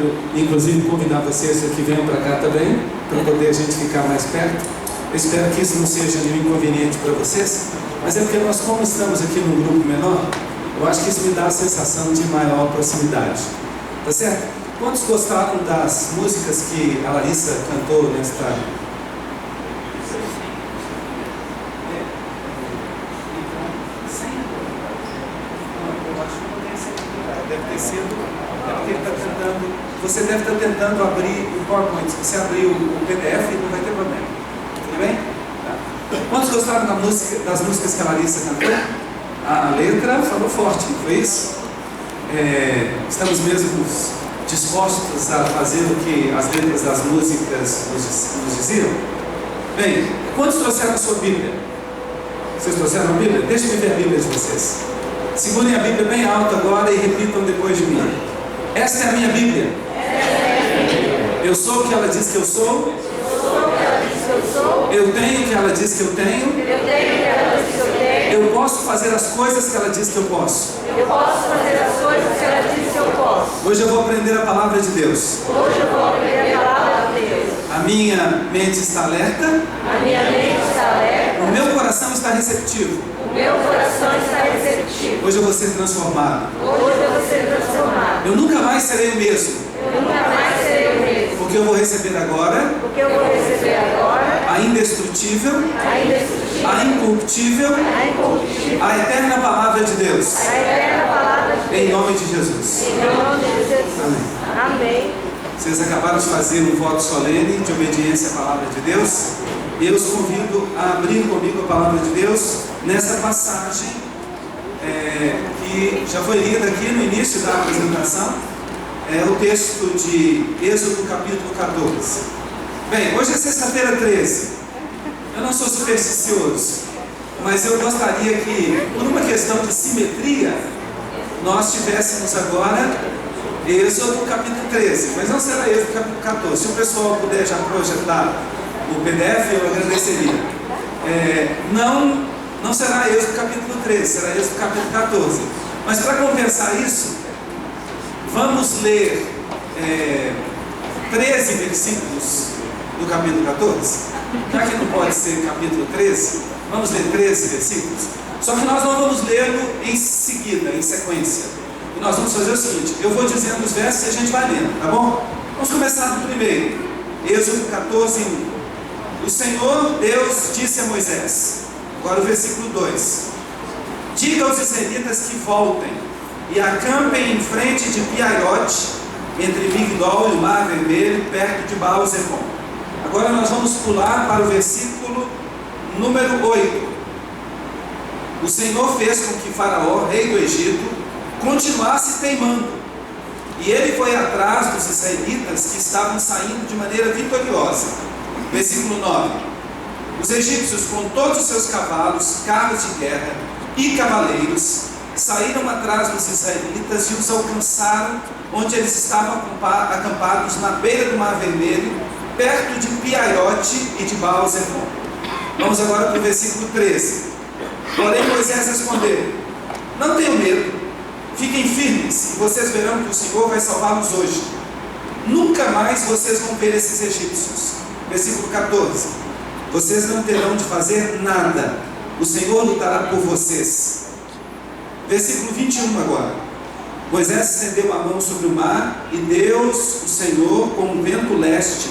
quero inclusive convidar vocês que venham para cá também, para poder a gente ficar mais perto. Eu espero que isso não seja nenhum inconveniente para vocês, mas é porque nós, como estamos aqui num grupo menor, eu acho que isso me dá a sensação de maior proximidade. Tá certo? Quantos gostaram das músicas que a Larissa cantou nesta... Você deve estar tentando abrir o PowerPoint. Se você abrir o PDF, não vai ter problema. Tudo bem? Tá. Quantos gostaram das músicas que a Larissa cantou? A letra falou forte, não foi isso? Estamos mesmo dispostos a fazer o que as letras das músicas nos diziam? Bem, quantos trouxeram a sua Bíblia? Vocês trouxeram a Bíblia? Deixem-me ver a Bíblia de vocês. Segurem a Bíblia bem alto agora e repitam depois de mim. Esta é a minha Bíblia. Eu sou o que ela diz que eu sou. Eu tenho o que ela diz que eu tenho. Eu posso fazer as coisas que ela diz que eu posso. Hoje eu vou aprender a palavra de Deus. A minha mente está alerta. O meu coração está receptivo. Hoje eu vou ser transformado. Eu nunca mais serei o mesmo. Porque eu vou receber agora a indestrutível, a incorruptível, a eterna palavra de Deus. Em nome de Jesus. Amém. Vocês acabaram de fazer um voto solene de obediência à palavra de Deus. E eu os convido a abrir comigo a palavra de Deus nessa passagem que já foi lida aqui no início da apresentação. É o texto de Êxodo capítulo 14. Bem, hoje é sexta-feira 13. Eu não sou supersticioso, mas eu gostaria que, por uma questão de simetria, nós tivéssemos agora Êxodo capítulo 13, mas não será Êxodo capítulo 14. Se o pessoal puder já projetar o PDF, eu agradeceria. Não será Êxodo capítulo 13, será Êxodo capítulo 14. Mas para compensar isso, vamos ler 13 versículos do capítulo 14. Já que não pode ser capítulo 13, vamos ler 13 versículos. Só que nós não vamos lê-lo em seguida, em sequência. E nós vamos fazer o seguinte: eu vou dizendo os versos e a gente vai lendo, tá bom? Vamos começar do primeiro. Êxodo 14, 1. O Senhor Deus disse a Moisés, agora o versículo 2: diga aos israelitas que voltem e acampem em frente de Piaiote, entre Migdol e o Mar Vermelho, perto de Baal-Zephon. Agora nós vamos pular para o versículo número 8. O Senhor fez com que Faraó, rei do Egito, continuasse teimando, e ele foi atrás dos israelitas que estavam saindo de maneira vitoriosa. Versículo 9. Os egípcios, com todos os seus cavalos, carros de guerra e cavaleiros, saíram atrás dos israelitas e os alcançaram onde eles estavam acampados na beira do Mar Vermelho, perto de Piaiote e de Baal-Zephon. Vamos agora para o versículo 13. Porém Moisés respondeu: não tenham medo, fiquem firmes, e vocês verão que o Senhor vai salvá-los hoje. Nunca mais vocês vão ver esses egípcios. Versículo 14. Vocês não terão de fazer nada, o Senhor lutará por vocês. Versículo 21 agora. Moisés estendeu a mão sobre o mar, e Deus, o Senhor, com um vento leste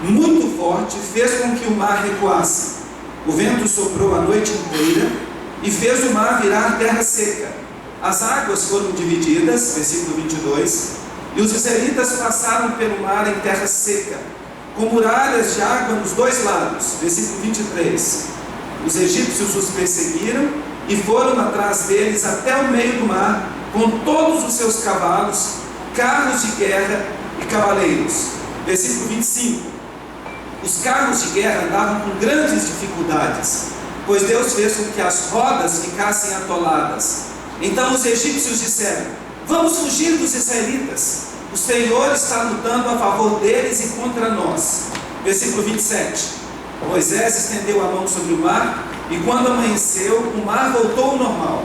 muito forte, fez com que o mar recuasse. O vento soprou a noite inteira e fez o mar virar terra seca. As águas foram divididas, versículo 22, e os israelitas passaram pelo mar em terra seca, com muralhas de água nos dois lados. Versículo 23. Os egípcios os perseguiram e foram atrás deles até o meio do mar, com todos os seus cavalos, carros de guerra e cavaleiros. Versículo 25. Os carros de guerra andavam com grandes dificuldades, pois Deus fez com que as rodas ficassem atoladas. Então os egípcios disseram: vamos fugir dos israelitas, o Senhor está lutando a favor deles e contra nós. Versículo 27. Moisés estendeu a mão sobre o mar, e quando amanheceu, o mar voltou ao normal.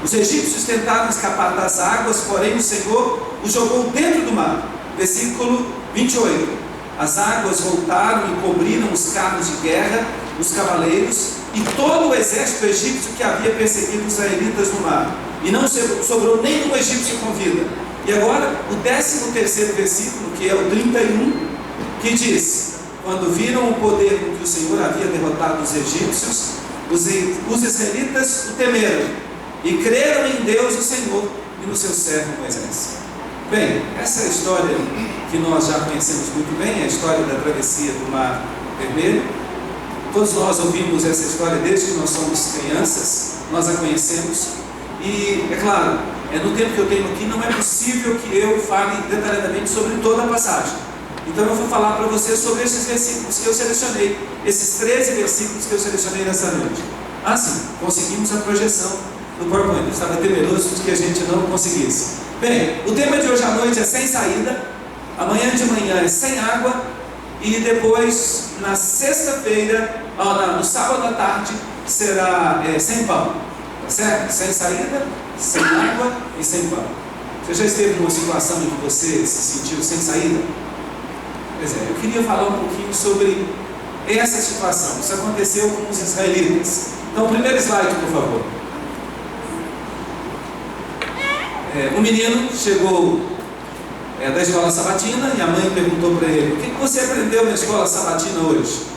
Os egípcios tentaram escapar das águas, porém o Senhor os jogou dentro do mar. Versículo 28. As águas voltaram e cobriram os carros de guerra, os cavaleiros e todo o exército egípcio que havia perseguido os israelitas no mar. E não sobrou nenhum egípcio com vida. E agora, o 13º versículo, que é o 31, que diz: quando viram o poder com que o Senhor havia derrotado os egípcios, os israelitas o temeram e creram em Deus o Senhor e no seu servo Moisés. Bem, essa é a história que nós já conhecemos muito bem, a história da travessia do Mar Vermelho. Todos nós ouvimos essa história desde que nós somos crianças, nós a conhecemos. E, é claro, no tempo que eu tenho aqui, não é possível que eu fale detalhadamente sobre toda a passagem. Então eu vou falar para você sobre esses versículos que eu selecionei, esses 13 versículos que eu selecionei nessa noite. Ah, sim, conseguimos a projeção do PowerPoint. Eu estava temeroso de que a gente não conseguisse. Bem, o tema de hoje à noite é sem saída, amanhã de manhã é sem água, e depois, na sexta-feira, no sábado à tarde, será sem pão. Tá certo? Sem saída, sem água e sem pão. Você já esteve numa situação em que você se sentiu sem saída? Pois é, eu queria falar um pouquinho sobre essa situação. Isso aconteceu com os israelitas. Então, primeiro slide, por favor. Um menino chegou da escola sabatina e a mãe perguntou para ele: o que você aprendeu na escola sabatina hoje?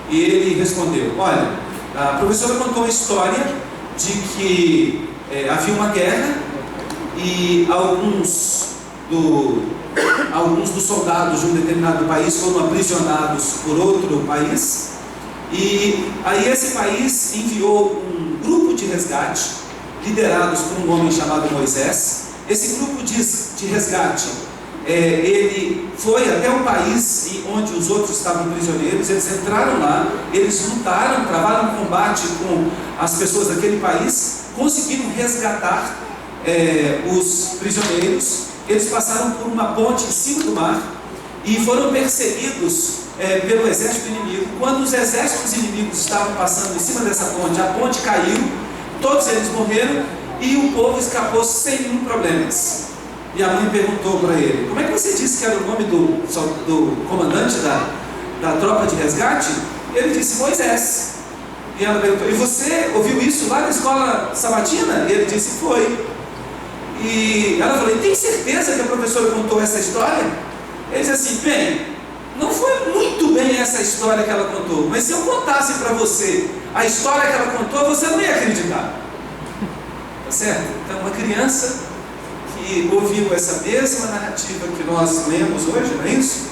E ele respondeu: olha, a professora contou uma história de que havia uma guerra e alguns dos soldados de um determinado país foram aprisionados por outro país, e aí esse país enviou um grupo de resgate liderados por um homem chamado Moisés. Esse grupo de resgate ele foi até um país onde os outros estavam prisioneiros. Eles entraram lá, eles lutaram, travaram um combate com as pessoas daquele país, conseguiram resgatar os prisioneiros. Eles passaram por uma ponte em cima do mar e foram perseguidos pelo exército inimigo. Quando os exércitos inimigos estavam passando em cima dessa ponte, a ponte caiu, todos eles morreram e o povo escapou sem nenhum problema. E a mãe perguntou para ele: como é que você disse que era o nome do comandante da tropa de resgate? Ele disse: Moisés. E ela perguntou: e você ouviu isso lá na escola sabatina? E ele disse: foi. E ela falou: e tem certeza que a professora contou essa história? Ele disse assim: bem, não foi muito bem essa história que ela contou, mas se eu contasse para você a história que ela contou, você não ia acreditar. Tá certo? Então, uma criança que ouviu essa mesma narrativa que nós lemos hoje, não é isso?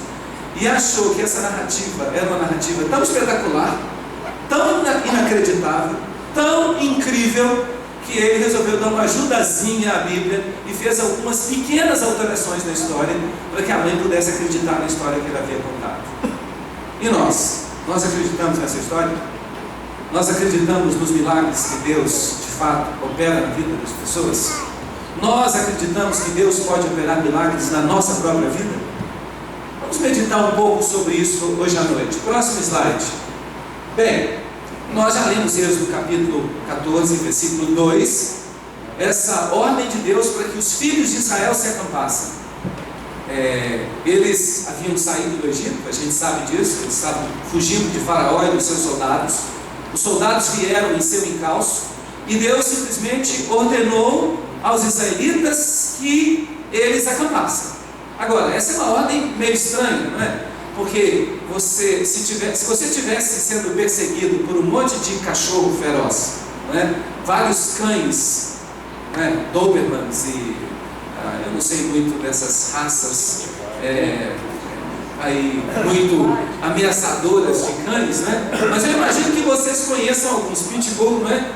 E achou que essa narrativa era uma narrativa tão espetacular, tão inacreditável, tão incrível, que ele resolveu dar uma ajudazinha à Bíblia e fez algumas pequenas alterações na história para que a mãe pudesse acreditar na história que ele havia contado. E nós acreditamos nessa história? Nós acreditamos nos milagres que Deus, de fato, opera na vida das pessoas? Nós acreditamos que Deus pode operar milagres na nossa própria vida? Vamos meditar um pouco sobre isso hoje à noite. Próximo slide. Bem, nós já lemos Êxodo capítulo 14, versículo 2, essa ordem de Deus para que os filhos de Israel se acampassem. Eles haviam saído do Egito, a gente sabe disso, eles estavam fugindo de Faraó e dos seus soldados. Os soldados vieram em seu encalço e Deus simplesmente ordenou aos israelitas que eles acampassem. Agora, essa é uma ordem meio estranha, não é? Porque se você estivesse sendo perseguido por um monte de cachorro feroz, não é? Vários cães, não é? Dobermans e eu não sei muito dessas raças aí muito ameaçadoras de cães, né? Mas eu imagino que vocês conheçam alguns. Pitbull, não é?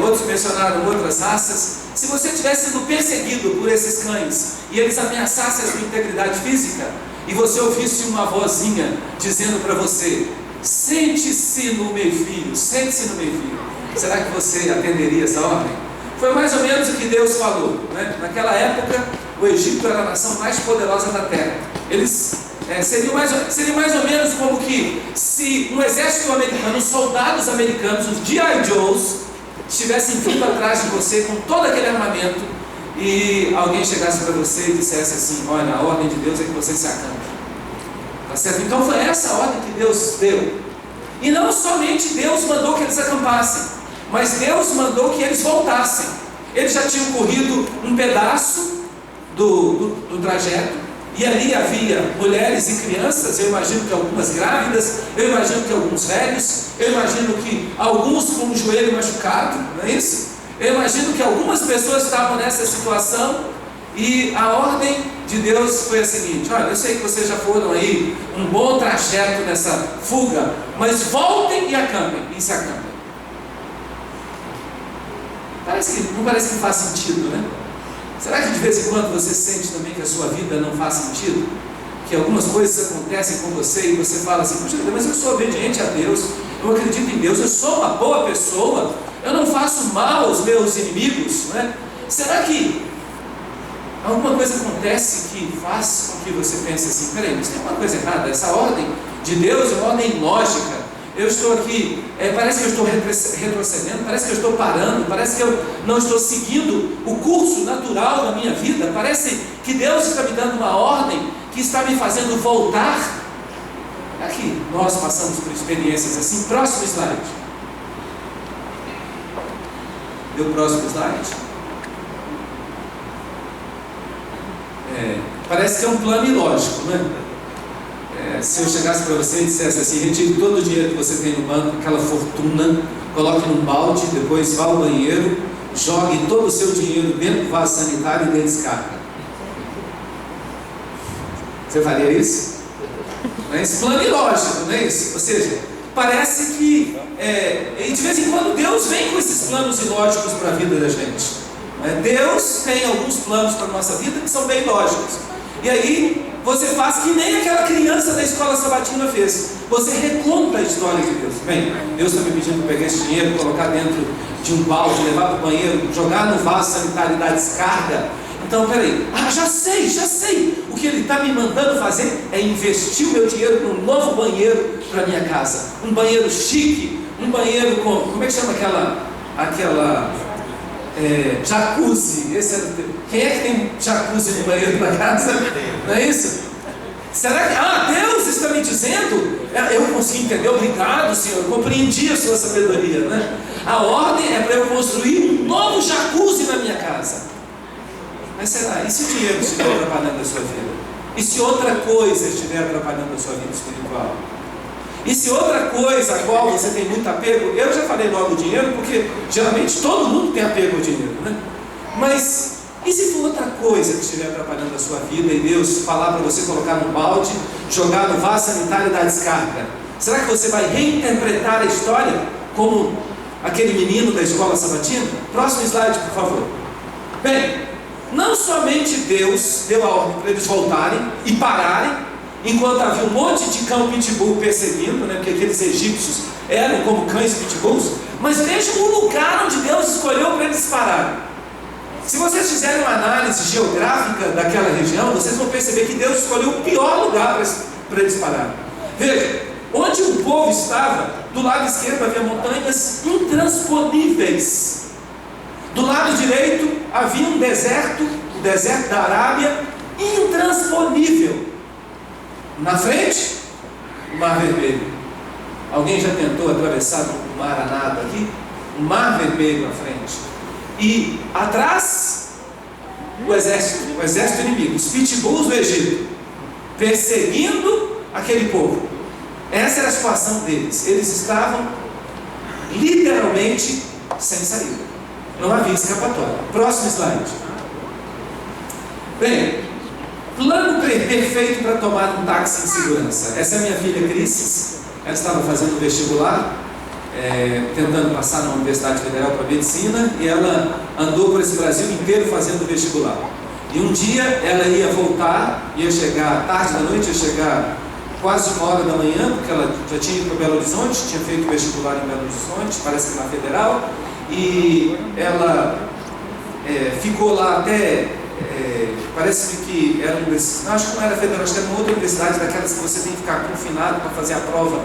Outros mencionaram outras raças. Se você estivesse sendo perseguido por esses cães e eles ameaçassem a sua integridade física, e você ouvisse uma vozinha dizendo para você: sente-se no meu filho, sente-se no meu filho, será que você atenderia essa ordem? Foi mais ou menos o que Deus falou, né? Naquela época, o Egito era a nação mais poderosa da terra. Eles seria mais ou menos como que se um exército americano, os soldados americanos, os G.I. Joes, estivessem vindo atrás de você com todo aquele armamento e alguém chegasse para você e dissesse assim: olha, a ordem de Deus é que você se acampe. Tá certo? Então foi essa a ordem que Deus deu. E não somente Deus mandou que eles acampassem, mas Deus mandou que eles voltassem. Eles já tinham corrido um pedaço do trajeto, e ali havia mulheres e crianças, eu imagino que algumas grávidas, eu imagino que alguns velhos, eu imagino que alguns com o joelho machucado, não é isso? Eu imagino que algumas pessoas estavam nessa situação, e a ordem de Deus foi a seguinte: olha, eu sei que vocês já foram aí um bom trajeto nessa fuga, mas voltem e acampem, e se acampem. Não parece que faz sentido, né? Será que de vez em quando você sente também que a sua vida não faz sentido? Que algumas coisas acontecem com você e você fala assim: poxa, mas eu sou obediente a Deus, eu acredito em Deus, eu sou uma boa pessoa, eu não faço mal aos meus inimigos, né? Será que alguma coisa acontece que faz com que você pense assim: peraí, mas tem uma coisa errada, essa ordem de Deus é uma ordem lógica, eu estou aqui, parece que eu estou retrocedendo, parece que eu estou parando, parece que eu não estou seguindo o curso natural da minha vida, parece que Deus está me dando uma ordem que está me fazendo voltar. Aqui nós passamos por experiências assim. Próximo slide. Deu o próximo slide? Parece que é um plano ilógico, né? Se eu chegasse para você e dissesse assim: retire todo o dinheiro que você tem no banco, aquela fortuna, coloque num balde, depois vá ao banheiro, jogue todo o seu dinheiro dentro do vaso sanitário e dê descarga. Você faria isso? Não é esse plano ilógico, não é isso? Ou seja, parece que e de vez em quando Deus vem com esses planos ilógicos para a vida da gente. Deus tem alguns planos para a nossa vida que são bem lógicos. E aí você faz que nem aquela criança da escola sabatina fez. Você reconta a história de Deus. Bem, Deus está me pedindo para pegar esse dinheiro, colocar dentro de um balde, levar para o banheiro, jogar no vaso sanitário e dar descarga. Então, peraí, já sei. O que Ele está me mandando fazer é investir o meu dinheiro num novo banheiro para minha casa. Um banheiro chique, um banheiro com, como é que chama aquela jacuzzi. Quem é que tem jacuzzi no banheiro da casa? Não é isso? Será que Deus está me dizendo? Eu consegui entender, obrigado, Senhor, eu compreendi a sua sabedoria, né? A ordem é para eu construir um novo jacuzzi na minha casa. Mas será? E se o dinheiro estiver atrapalhando a sua vida? E se outra coisa estiver atrapalhando a sua vida espiritual? E se outra coisa a qual você tem muito apego? Eu já falei logo o dinheiro, porque geralmente todo mundo tem apego ao dinheiro, né? Mas e se for outra coisa que estiver atrapalhando a sua vida e Deus falar para você colocar no balde, jogar no vaso sanitário e dar descarga? Será que você vai reinterpretar a história como aquele menino da escola sabatina? Próximo slide, por favor. Bem, não somente Deus deu a ordem para eles voltarem e pararem, enquanto havia um monte de cão pitbull perseguindo, né, porque aqueles egípcios eram como cães pitbulls, mas vejam o lugar onde Deus escolheu para eles pararem. Se vocês fizerem uma análise geográfica daquela região, vocês vão perceber que Deus escolheu o pior lugar para eles pararem. Veja, onde o povo estava, do lado esquerdo havia montanhas intransponíveis. Do lado direito havia um deserto, o deserto da Arábia, intransponível. Na frente, o Mar Vermelho. Alguém já tentou atravessar o mar a nado aqui? O Mar Vermelho à frente. E atrás, o exército inimigo, os pitbulls do Egito, perseguindo aquele povo. Essa era a situação deles. Eles estavam literalmente sem saída. Não havia escapatória. Próximo slide. Bem, plano perfeito para tomar um táxi em segurança. Essa é a minha filha Cris. Ela estava fazendo vestibular, tentando passar na Universidade Federal para Medicina, e ela andou por esse Brasil inteiro fazendo vestibular. E um dia ela ia voltar, ia chegar tarde da noite, ia chegar quase 1h da manhã, porque ela já tinha ido para Belo Horizonte, tinha feito vestibular em Belo Horizonte, parece que na Federal, e ela ficou lá até, parece que era acho que não era Federal, acho que era uma outra universidade daquelas que você tem que ficar confinado para fazer a prova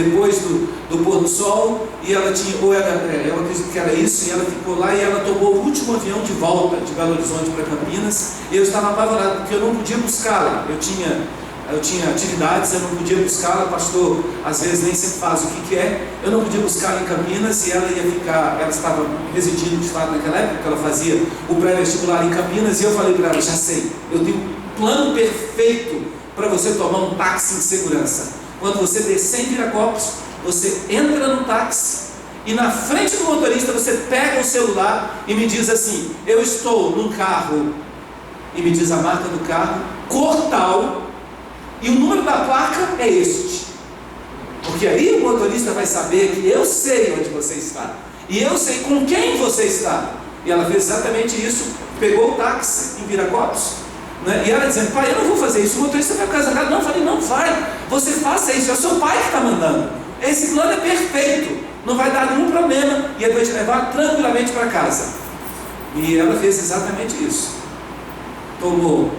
depois do pôr do sol, e ela tinha, eu acredito que era isso, e ela ficou lá e ela tomou o último avião de volta de Belo Horizonte para Campinas. E eu estava apavorado, porque eu não podia buscá-la. Eu tinha atividades, eu não podia buscá-la. O pastor às vezes nem sempre faz o que quer. Eu não podia buscá-la em Campinas, e ela estava residindo de fato naquela época, ela fazia o pré-vestibular em Campinas. E eu falei para ela: já sei, eu tenho um plano perfeito para você tomar um táxi em segurança. Quando você descer em Viracopos, você entra no táxi e na frente do motorista você pega o celular e me diz assim: eu estou num carro, e me diz a marca do carro, cor tal, e o número da placa é este. Porque aí o motorista vai saber que eu sei onde você está, e eu sei com quem você está. E ela fez exatamente isso, pegou o táxi em Viracopos, né? E ela dizendo: pai, eu não vou fazer isso, o motorista vai ficar zangado. Não, eu falei: não vai, você faça isso, é o seu pai que está mandando. Esse plano é perfeito, não vai dar nenhum problema, e ele vai te levar tranquilamente para casa. E ela fez exatamente isso. Tomou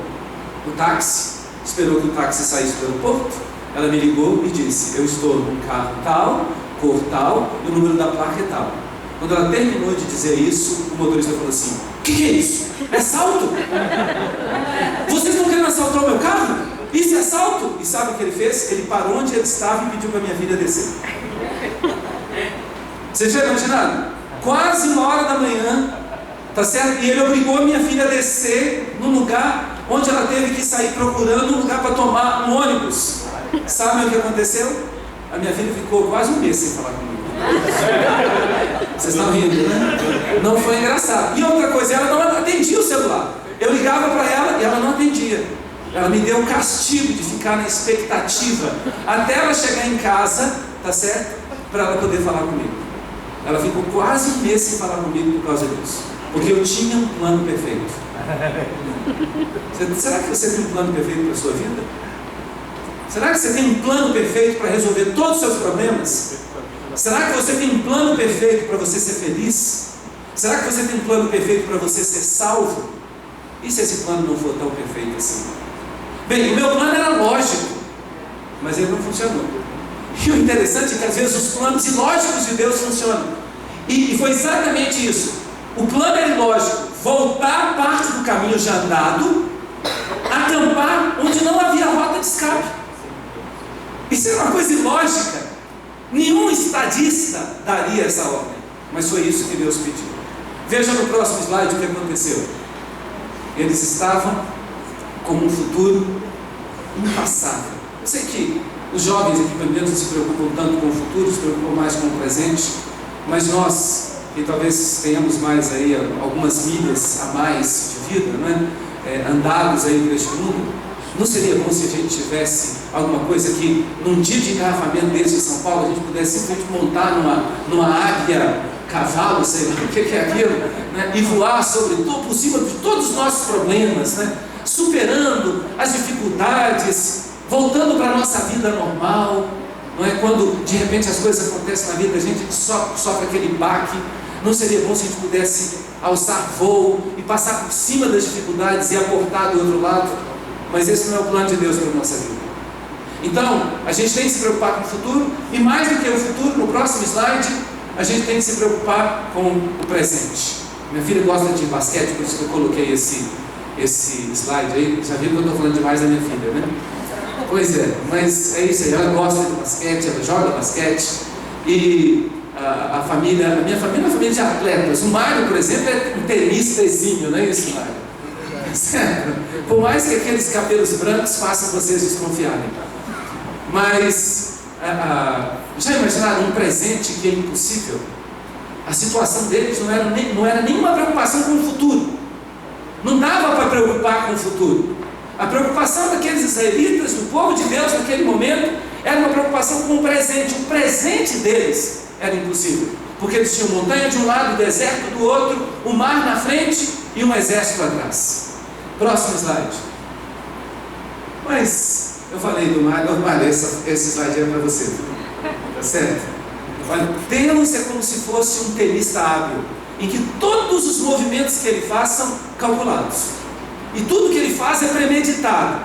o táxi, esperou que o táxi saísse do aeroporto. Ela me ligou e disse: eu estou num carro tal, cor tal, e o número da placa é tal. Quando ela terminou de dizer isso, o motorista falou assim: o que é isso? É assalto? Vocês estão querendo assaltar o meu carro? Isso é assalto? E sabe o que ele fez? Ele parou onde ele estava e pediu para minha filha descer. Vocês já imaginaram? Quase 1h da manhã, tá certo? E ele obrigou a minha filha a descer no lugar onde ela teve que sair procurando um lugar para tomar um ônibus. Sabe o que aconteceu? A minha filha ficou quase 1 mês sem falar comigo. Vocês estão rindo, né? Não foi engraçado. E outra coisa, ela não atendia o celular. Eu ligava para ela e ela não atendia. Ela me deu o castigo de ficar na expectativa até ela chegar em casa, tá certo? Para ela poder falar comigo. Ela ficou quase 1 mês sem falar comigo por causa disso, porque eu tinha um plano perfeito. Será que você tem um plano perfeito para a sua vida? Será que você tem um plano perfeito para resolver todos os seus problemas? Será que você tem um plano perfeito para você ser feliz? Será que você tem um plano perfeito para você ser salvo? E se esse plano não for tão perfeito assim? Bem, o meu plano era lógico, mas ele não funcionou. E o interessante é que às vezes os planos ilógicos de Deus funcionam. E foi exatamente isso. O plano era ilógico: voltar parte do caminho já andado, acampar onde não havia rota de escape. Isso era uma coisa ilógica. Nenhum estadista daria essa ordem, mas foi isso que Deus pediu. Veja no próximo slide o que aconteceu. Eles estavam com um futuro impassável. Eu sei que os jovens aqui, pelo menos, não se preocupam tanto com o futuro, se preocupam mais com o presente, mas nós, que talvez tenhamos mais aí algumas milhas a mais de vida, andados aí por este mundo, não seria bom se a gente tivesse alguma coisa que, num dia de engarrafamento desse em São Paulo, a gente pudesse simplesmente montar numa águia, cavalo, sei lá o que é aquilo, né? E voar por cima de todos os nossos problemas, né? Superando as dificuldades, voltando para a nossa vida normal, não é? Quando de repente as coisas acontecem na vida, a gente sofre aquele baque. Não seria bom se a gente pudesse alçar voo e passar por cima das dificuldades e aportar do outro lado? Mas esse não é o plano de Deus para a nossa vida. Então, a gente tem que se preocupar com o futuro, e mais do que o futuro, no próximo slide, a gente tem que se preocupar com o presente. Minha filha gosta de basquete, por isso que eu coloquei esse slide aí. Já viu que eu estou falando demais da minha filha, né? Pois é, mas é isso aí, ela gosta de basquete, ela joga basquete, e a minha família é uma família de atletas. O Mário, por exemplo, é um tenista exímio, não é isso, Mário? Certo? Por mais que aqueles cabelos brancos façam vocês desconfiarem. Mas já imaginaram um presente que é impossível? A situação deles não era nenhuma preocupação com o futuro. Não dava para preocupar com o futuro. A preocupação daqueles israelitas, do povo de Deus naquele momento, era uma preocupação com o presente. O presente deles era impossível, porque eles tinham montanha de um lado, deserto do outro, o mar na frente e um exército atrás. Próximo slide. Mas eu falei do mar, esse slide é para você, tá certo? Olha, Deus é como se fosse um tenista hábil, em que todos os movimentos que ele faz são calculados, e tudo que ele faz é premeditado,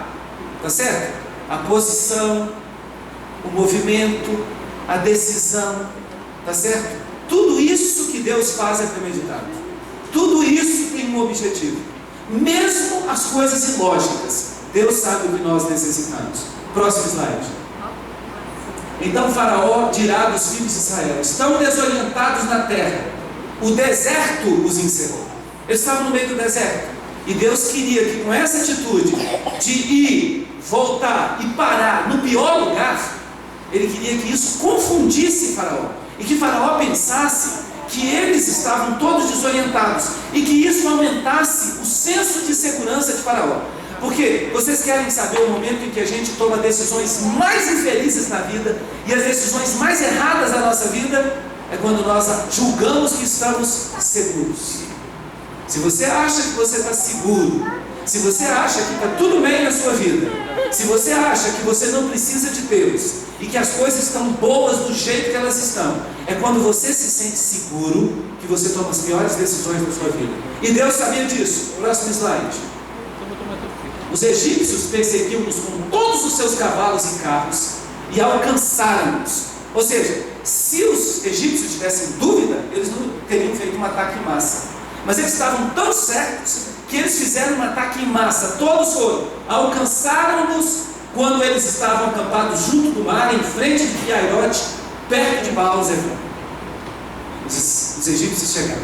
tá certo? A posição, o movimento, a decisão, tá certo? Tudo isso que Deus faz é premeditado. Tudo isso tem um objetivo. Mesmo as coisas ilógicas, Deus sabe o que nós necessitamos. Próximo slide. Então Faraó dirá dos filhos de Israel: estão desorientados na terra, o deserto os encerrou. Eles estavam no meio do deserto, e Deus queria que com essa atitude de ir, voltar e parar no pior lugar, Ele queria que isso confundisse Faraó, e que Faraó pensasse que eles estavam todos desorientados, e que isso aumentasse o senso de segurança de Faraó. Porque vocês querem saber o momento em que a gente toma decisões mais infelizes na vida, e as decisões mais erradas da nossa vida é quando nós julgamos que estamos seguros. Se você acha que você está seguro, se você acha que está tudo bem na sua vida, se você acha que você não precisa de Deus e que as coisas estão boas do jeito que elas estão, é quando você se sente seguro que você toma as piores decisões da sua vida. E Deus sabia disso. Próximo slide. Os egípcios perseguiam-nos com todos os seus cavalos e carros e alcançaram-nos. Ou seja, se os egípcios tivessem dúvida, eles não teriam feito um ataque em massa. Mas eles estavam tão certos que eles fizeram um ataque em massa. Todos foram, alcançaram-nos quando eles estavam acampados junto do mar, em frente de Piairote, perto de Baal-Zefon. Os egípcios chegaram.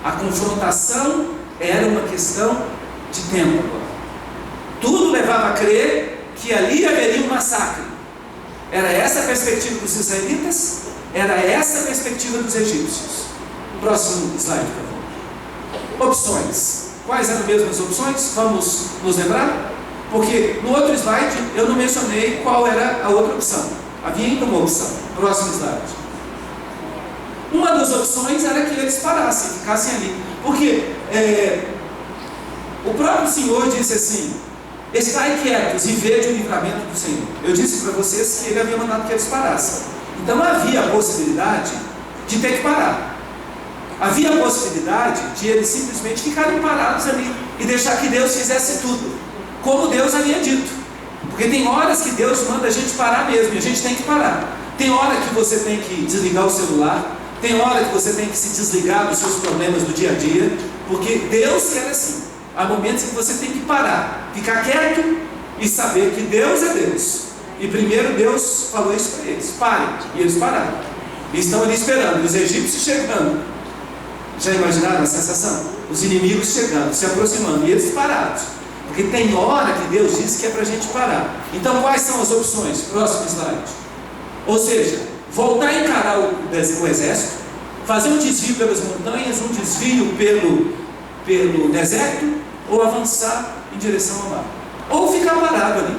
A confrontação era uma questão de tempo agora. Tudo levava a crer que ali haveria um massacre. Era essa a perspectiva dos israelitas, era essa a perspectiva dos egípcios. Próximo slide, por favor. Opções. Quais eram mesmo as opções? Vamos nos lembrar? Porque no outro slide eu não mencionei qual era a outra opção. Havia ainda uma opção. Próximo slide. Uma das opções era que eles parassem, ficassem ali. Porque o próprio Senhor disse assim: estai quietos e vede o livramento do Senhor. Eu disse para vocês que Ele havia mandado que eles parassem. Então havia a possibilidade de ter que parar. Havia a possibilidade de eles simplesmente ficarem parados ali e deixar que Deus fizesse tudo, como Deus havia dito. Porque tem horas que Deus manda a gente parar mesmo, e a gente tem que parar. Tem hora que você tem que desligar o celular, tem hora que você tem que se desligar dos seus problemas do dia a dia, porque Deus quer assim. Há momentos em que você tem que parar, ficar quieto e saber que Deus é Deus. E primeiro Deus falou isso para eles: parem. E eles pararam. E estão ali esperando, os egípcios chegando. Já imaginaram a sensação? Os inimigos chegando, se aproximando, e eles parados. Porque tem hora que Deus diz que é para a gente parar. Então quais são as opções? Próximo slide. Ou seja, voltar a encarar o exército, fazer um desvio pelas montanhas, um desvio pelo deserto, ou avançar em direção ao mar, ou ficar parado ali.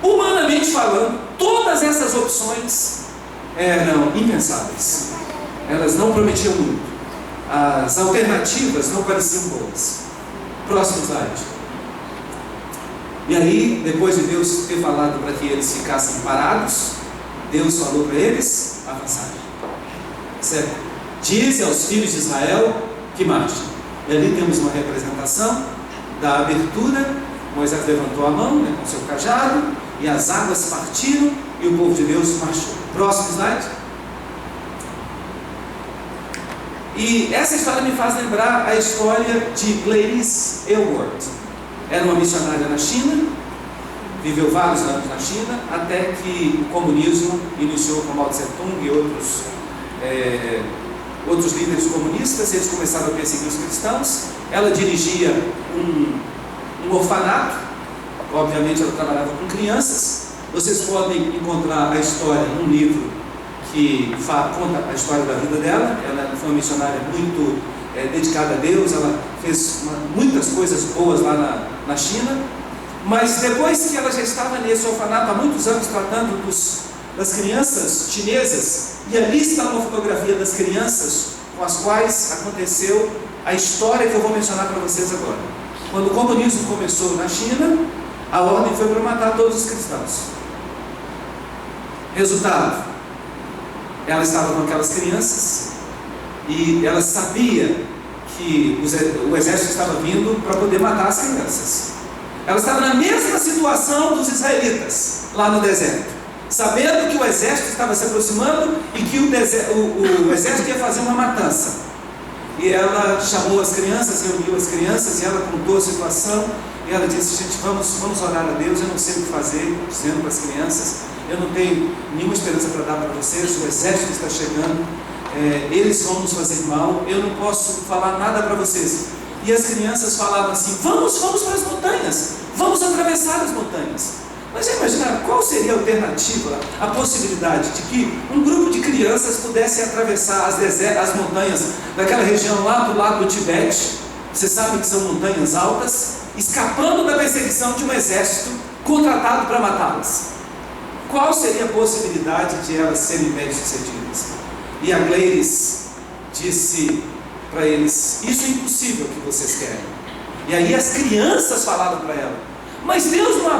Humanamente falando, todas essas opções eram impensáveis. Elas não prometiam muito. As alternativas não pareciam boas. Próximo slide. E aí, depois de Deus ter falado para que eles ficassem parados, Deus falou para eles avançarem. Certo? Dize aos filhos de Israel que marchem. E ali temos uma representação da abertura. Moisés levantou a mão, com seu cajado, e as águas partiram e o povo de Deus marchou. Próximo slide. E essa história me faz lembrar a história de Gladys Aylward. Era uma missionária na China, viveu vários anos na China, até que o comunismo iniciou com Mao Tse-tung e outros líderes comunistas. Eles começaram a perseguir os cristãos. Ela dirigia um orfanato, obviamente ela trabalhava com crianças. Vocês podem encontrar a história num livro que conta a história da vida dela. Ela foi uma missionária muito dedicada a Deus. Ela fez muitas coisas boas lá na China. Mas depois que ela já estava nesse orfanato há muitos anos tratando das crianças chinesas, e ali está uma fotografia das crianças com as quais aconteceu a história que eu vou mencionar para vocês agora. Quando o comunismo começou na China, a ordem foi para matar todos os cristãos. Resultado: ela estava com aquelas crianças e ela sabia que o exército estava vindo para poder matar as crianças. Ela estava na mesma situação dos israelitas lá no deserto. sabendo que o exército estava se aproximando e que o exército ia fazer uma matança. E ela chamou as crianças, reuniu as crianças, e ela contou a situação, e ela disse: gente, vamos orar a Deus, eu não sei o que fazer, dizendo para as crianças, eu não tenho nenhuma esperança para dar para vocês, o exército está chegando, eles vão nos fazer mal, eu não posso falar nada para vocês. E as crianças falavam assim: vamos para as montanhas, vamos atravessar as montanhas. Mas já imaginaram qual seria a alternativa, a possibilidade de que um grupo de crianças pudesse atravessar as montanhas daquela região lá do lado do Tibete? Vocês sabem que são montanhas altas, escapando da perseguição de um exército contratado para matá-las. Qual seria a possibilidade de elas serem bem-sucedidas? E a Gleiris disse para eles: isso é impossível que vocês querem. E aí as crianças falaram para ela: mas Deus não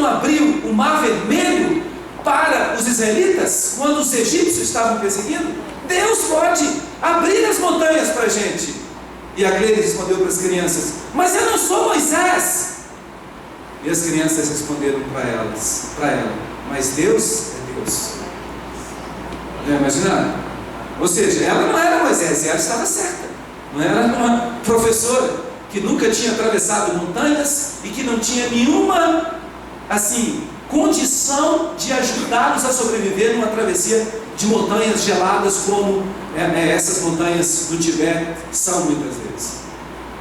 abriu o mar vermelho para os israelitas quando os egípcios estavam perseguindo? Deus pode abrir as montanhas para a gente. E a Gleiris respondeu para as crianças: mas eu não sou Moisés. E as crianças responderam para ela: mas Deus é Deus. Já imaginaram? Ou seja, ela não era Moisés, e ela estava certa. Não era uma professora que nunca tinha atravessado montanhas e que não tinha nenhuma condição de ajudá-los a sobreviver numa travessia de montanhas geladas como essas montanhas do Tibete são muitas vezes.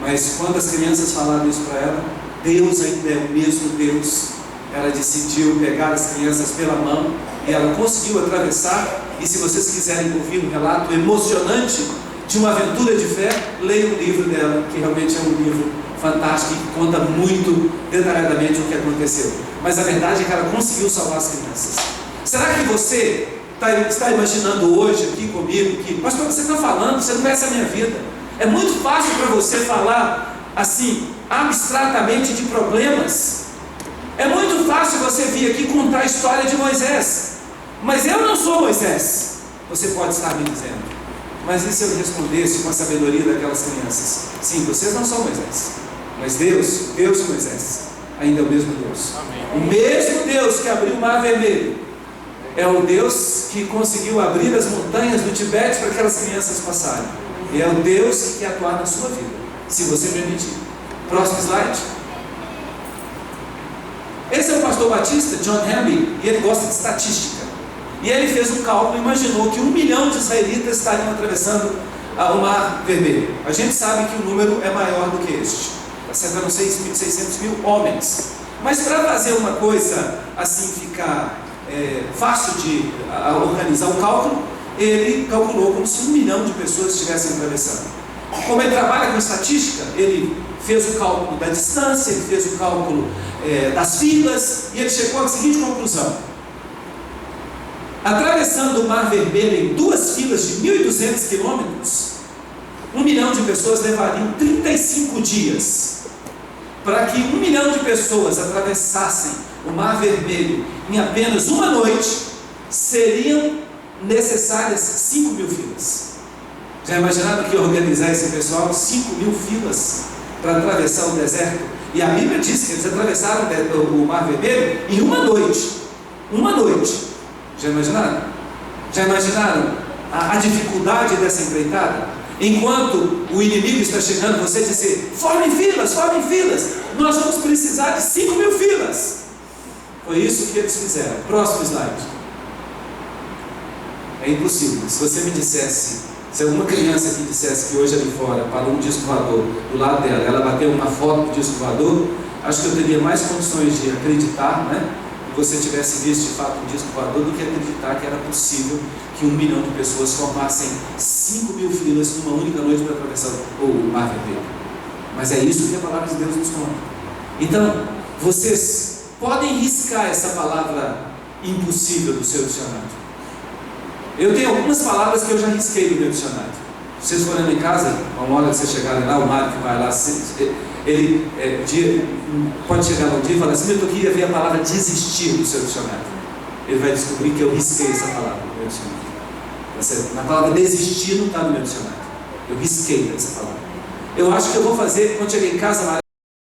Mas quando as crianças falaram isso para ela, Deus ainda é o mesmo Deus. Ela decidiu pegar as crianças pela mão e ela conseguiu atravessar. E se vocês quiserem ouvir um relato emocionante de uma aventura de fé, leia o livro dela, que realmente é um livro fantástico e que conta muito detalhadamente o que aconteceu. Mas a verdade é que ela conseguiu salvar as crianças. Será que você está imaginando hoje aqui comigo que, pastor, você está falando, você não conhece a minha vida? É muito fácil para você falar assim, abstratamente, de problemas. É muito fácil você vir aqui contar a história de Moisés. Mas eu não sou Moisés. Você pode estar me dizendo: mas e se eu respondesse com a sabedoria daquelas crianças? Sim, vocês não são Moisés, mas Deus e Moisés ainda é o mesmo Deus. Amém. O mesmo Deus que abriu o mar vermelho é o Deus que conseguiu abrir as montanhas do Tibete para aquelas crianças passarem. E é o Deus que quer atuar na sua vida, se você permitir. Próximo slide. Esse é o pastor batista John Henry, e ele gosta de estatística. E ele fez um cálculo e imaginou que 1 milhão de israelitas estariam atravessando o mar vermelho. A gente sabe que o número é maior do que este. Acertaram 600 mil homens. Mas para fazer uma coisa assim ficar fácil de organizar o cálculo, ele calculou como se 1 milhão de pessoas estivessem atravessando. Como ele trabalha com estatística, ele fez o cálculo da distância, ele fez o cálculo das filas, e ele chegou à seguinte conclusão: atravessando o mar vermelho em 2 filas de 1.200 quilômetros, 1 milhão de pessoas levariam 35 dias. Para que 1 milhão de pessoas atravessassem o mar vermelho em apenas uma noite, seriam necessárias 5 mil filas. Já imaginaram que organizar esse pessoal? 5 mil filas para atravessar o deserto? E a Bíblia diz que eles atravessaram o mar vermelho em uma noite. Uma noite. Já imaginaram? Já imaginaram a dificuldade dessa empreitada? Enquanto o inimigo está chegando, você dizer: formem filas, nós vamos precisar de 5 mil filas. Foi isso que eles fizeram. Próximo slide. É impossível. Se você me dissesse, se alguma criança aqui dissesse que hoje ali fora parou um disco voador do lado dela, ela bateu uma foto do disco voador, acho que eu teria mais condições de acreditar, que você tivesse visto de fato um disco voador, do que acreditar que era possível que 1 milhão de pessoas formassem 5 mil filas numa única noite para atravessar o mar vermelho. Mas é isso que a palavra de Deus nos conta. Então, vocês podem riscar essa palavra impossível do seu dicionário. Eu tenho algumas palavras que eu já risquei do meu dicionário. Se vocês forem lá em casa, uma hora que vocês chegarem lá, o Mário que vai lá, ele pode chegar um dia e falar assim: eu queria ver a palavra desistir do seu dicionário. Ele vai descobrir que eu risquei essa palavra no meu dicionário. Na palavra desistir não está no meu dicionário. Eu risquei essa palavra. Eu acho que eu vou fazer, quando chegar em casa,